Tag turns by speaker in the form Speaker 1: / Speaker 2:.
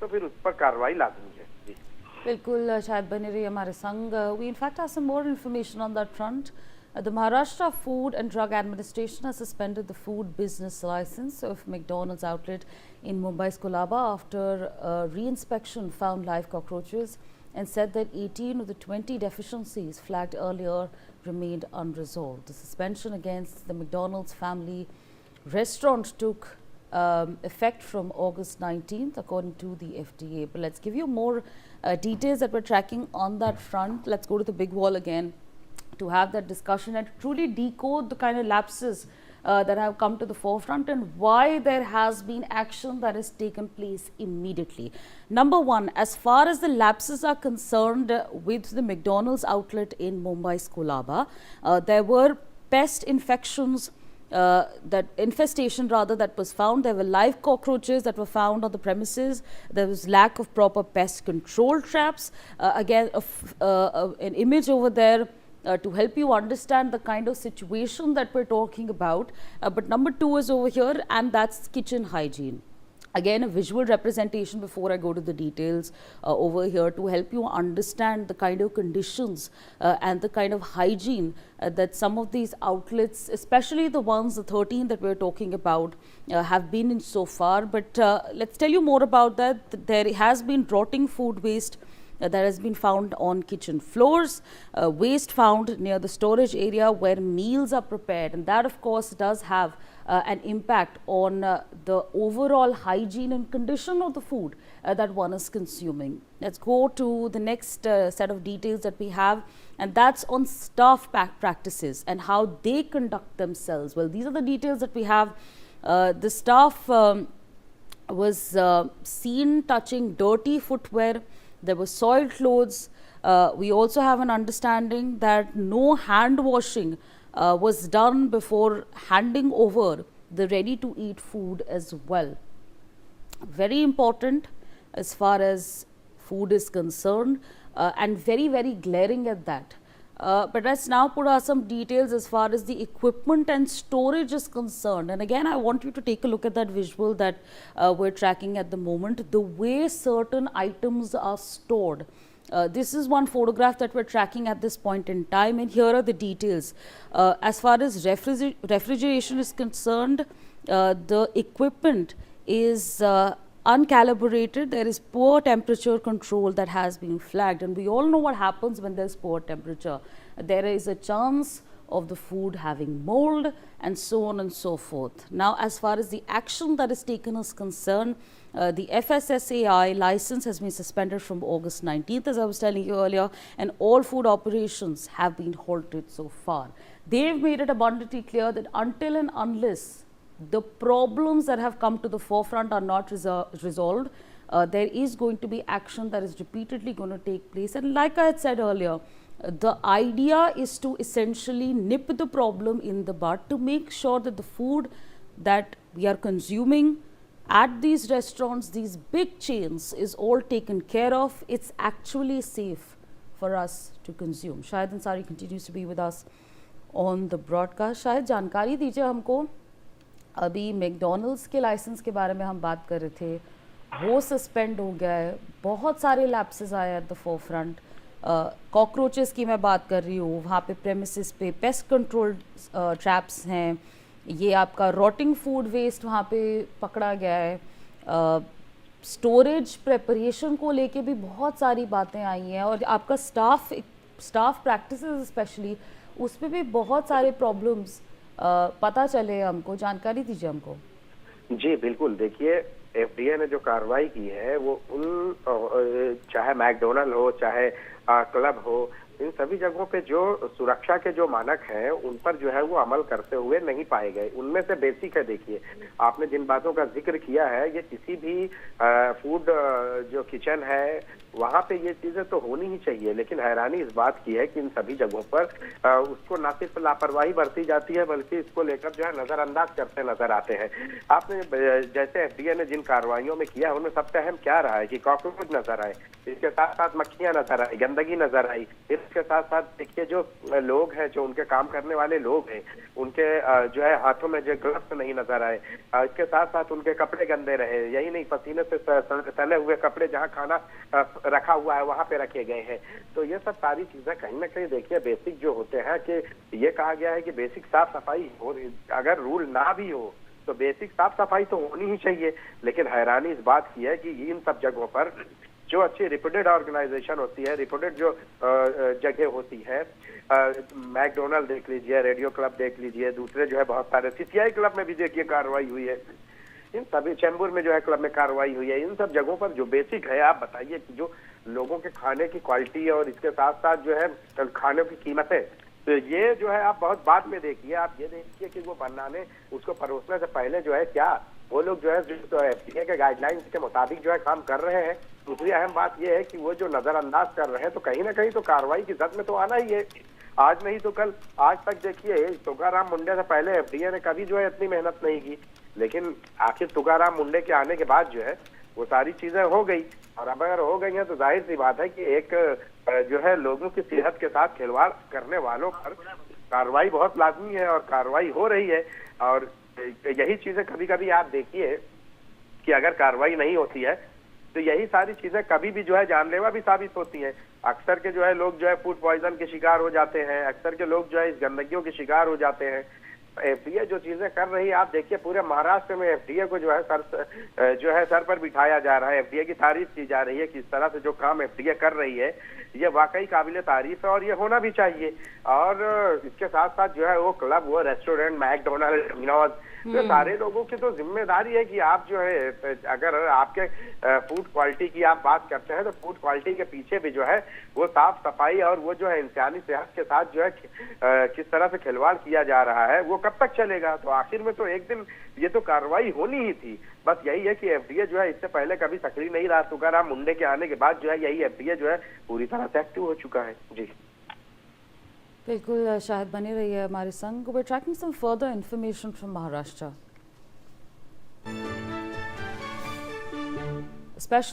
Speaker 1: तो फिर उस पर कार्रवाई लाजमी है। जी
Speaker 2: बिल्कुल, शायद बने रही हमारे संग। We in fact have some more information on that front. The Maharashtra Food and Drug Administration has suspended the food business license of McDonald's outlet in Mumbai's Kolaba after re-inspection found live cockroaches and said that 18 of the 20 deficiencies flagged earlier remained unresolved. The suspension against the McDonald's family restaurant took effect from August 19th, according to the FDA. But let's give you more details that we're tracking on that front. Let's go to the big wall again to have that discussion and truly decode the kind of lapses that have come to the forefront and why there has been action that has taken place immediately. Number one, as far as the lapses are concerned with the McDonald's outlet in Mumbai's Kolaba, there were pest infections that infestation rather that was found. There were live cockroaches that were found on the premises. There was lack of proper pest control traps. Again, an image over there to help you understand the kind of situation that we're talking about. But number two is over here, and that's kitchen hygiene. Again, a visual representation before I go to the details over here to help you understand the kind of conditions and the kind of hygiene that some of these outlets, especially the ones, the 13 that we're talking about, have been in so far. But let's tell you more about that. There has been rotting food waste that has been found on kitchen floors, waste found near the storage area where meals are prepared, and that of course does have an impact on the overall hygiene and condition of the food that one is consuming. Let's go to the next set of details that we have, and that's on staff practices and how they conduct themselves. Well, these are the details that we have. The staff was seen touching dirty footwear. There were soiled clothes. We also have an understanding that no hand washing was done before handing over the ready to eat food as well. Very important as far as food is concerned, and very, very glaring at that. But let's now put out some details as far as the equipment and storage is concerned. And again, I want you to take a look at that visual that we're tracking at the moment, the way certain items are stored. This is one photograph that we're tracking at this point in time, and here are the details. As far as refrigeration is concerned, the equipment is uncalibrated. There is poor temperature control that has been flagged, and we all know what happens when there's poor temperature. There is a chance of the food having mold and so on and so forth. Now, as far as the action that is taken is concerned, the FSSAI license has been suspended from August 19th, as I was telling you earlier, and all food operations have been halted so far. They've made it abundantly clear that until and unless the problems that have come to the forefront are not resolved, there is going to be action that is repeatedly going to take place. And like I had said earlier, the idea is to essentially nip the problem in the bud, to make sure that the food that we are consuming at these restaurants, these big chains, is all taken care of. It's actually safe for us to consume. Shahid Ansari continues to be with us on the broadcast. Shahid, जानकारी दीजिए हमको, अभी McDonald's के licence के बारे में हम बात कर रहे थे, वो सस्पेंड हो गया है, बहुत सारे लैप्सेस आए at the four front. Cockroaches की मैं बात कर रही हूँ, वहाँ पे प्रेमिसेस पे पेस्ट कंट्रोल ट्रैप्स हैं, ये आपका रॉटिंग फूड वेस्ट वहाँ पे पकड़ा गया है, स्टोरेज प्रेपरेशन को लेके भी बहुत सारी बातें आई हैं, और आपका स्टाफ प्रैक्टिसेस स्पेशली उस पर भी बहुत सारे प्रॉब्लम्स पता चले हमको. जानकारी दीजिए हमको.
Speaker 1: जी बिल्कुल, देखिए एफडीए ने जो कार्रवाई की है वो उन चाहे मैकडोनल्ड हो चाहे क्लब हो, इन सभी जगहों पे जो सुरक्षा के जो मानक हैं उन पर जो है वो अमल करते हुए नहीं पाए गए. उनमें से बेसिक है, देखिए आपने जिन बातों का जिक्र किया है, ये किसी भी फूड जो किचन है वहां पे ये चीजें तो होनी ही चाहिए, लेकिन हैरानी इस बात की है कि इन सभी जगहों पर उसको न सिर्फ लापरवाही बरती जाती है बल्कि इसको लेकर जो है नजरअंदाज करते नजर आते हैं. आपने जैसे एफडीए ने जिन कार्रवाइयों में किया उनमें सबसे अहम क्या रहा है कि कॉकरोच नजर आए, इसके साथ साथ मक्खियां नजर आई, गंदगी नजर आई, इस इसके साथ साथ देखिए जो लोग हैं, जो उनके काम करने वाले लोग हैं, उनके जो है हाथों में जो ग्लव्स नहीं नजर आए, इसके साथ साथ उनके कपड़े गंदे रहे, यही नहीं पसीने से तले हुए कपड़े जहां खाना रखा हुआ है वहां पे रखे गए हैं। तो ये सब सारी चीजें कहीं ना कहीं देखिए बेसिक जो होते हैं कि ये कहा गया है कि बेसिक साफ सफाई हो, अगर रूल ना भी हो तो बेसिक साफ सफाई तो होनी ही चाहिए। लेकिन हैरानी इस बात की है कि इन सब जगहों पर जो अच्छी रिप्यूटेड ऑर्गेनाइजेशन होती है, रिप्यूटेड जो जगह होती है, मैकडोनल्ड देख लीजिए, रेडियो क्लब देख लीजिए, दूसरे जो है बहुत सारे सीसीआई क्लब में भी देखिए कार्रवाई हुई है, इन सभी चैम्बूर में जो है क्लब में कार्रवाई हुई है। इन सब जगहों पर जो बेसिक है, आप बताइए कि जो लोगों के खाने की क्वालिटी और इसके साथ साथ जो है खाने की कीमतें, तो ये जो है आप बहुत बाद में देखिए, आप ये देखिए कि वो बनाने उसको परोसने से पहले जो है क्या वो लोग जो है जो एफडीए के गाइडलाइंस के मुताबिक जो है काम कर रहे हैं। दूसरी अहम बात यह है कि वो जो नजरअंदाज कर रहे हैं तो कहीं ना कहीं तो कार्रवाई की जद में तो आना ही है। आज नहीं तो कल, आज तक देखिए तुकाराम मुंडे से पहले एफडीए ने कभी जो है इतनी मेहनत नहीं की, लेकिन आखिर तुकाराम मुंडे के आने के बाद जो है वो सारी चीजें हो गई। और अब अगर हो गई हैं तो जाहिर सी बात है कि एक जो है लोगों की सेहत के साथ खिलवाड़ करने वालों पर कार्रवाई बहुत लाजमी है और कार्रवाई हो रही है। और यही चीजें कभी कभी आप देखिए कि अगर कार्रवाई नहीं होती है तो यही सारी चीजें कभी भी जो है जानलेवा भी साबित होती हैं। अक्सर के जो है लोग जो है फूड पॉइजन के शिकार हो जाते हैं, अक्सर के लोग जो है इस गंदगियों के शिकार हो जाते हैं। एफडीए जो चीजें कर रही है, आप देखिए पूरे महाराष्ट्र में एफडीए को जो है सर पर बिठाया जा रहा है, एफडीए की तारीफ की जा रही है कि इस तरह से जो काम एफडीए कर रही है ये वाकई काबिले तारीफ है और ये होना भी चाहिए। और इसके साथ साथ जो है वो क्लब, वो रेस्टोरेंट, मैकडोनल्ड, डोमिनोज, तो सारे लोगों की तो जिम्मेदारी है कि आप जो है अगर आपके फूड क्वालिटी की आप बात करते हैं तो फूड क्वालिटी के पीछे भी जो है वो साफ सफाई और वो जो है इंसानी सेहत के साथ जो है किस तरह से खिलवाड़ किया जा रहा है वो कब तक चलेगा। तो आखिर में तो एक दिन ये तो कार्रवाई होनी ही थी। बस यही है कि एफडीए जो है इससे पहले कभी सक्रिय नहीं रहा, तुकाराम मुंडे के आने के बाद जो है यही एफडीए जो है पूरी तरह से एक्टिव हो चुका है। जी
Speaker 2: बिल्कुल, शायद बने रहिए हमारे संग। We are tracking some further information from Maharashtra. Special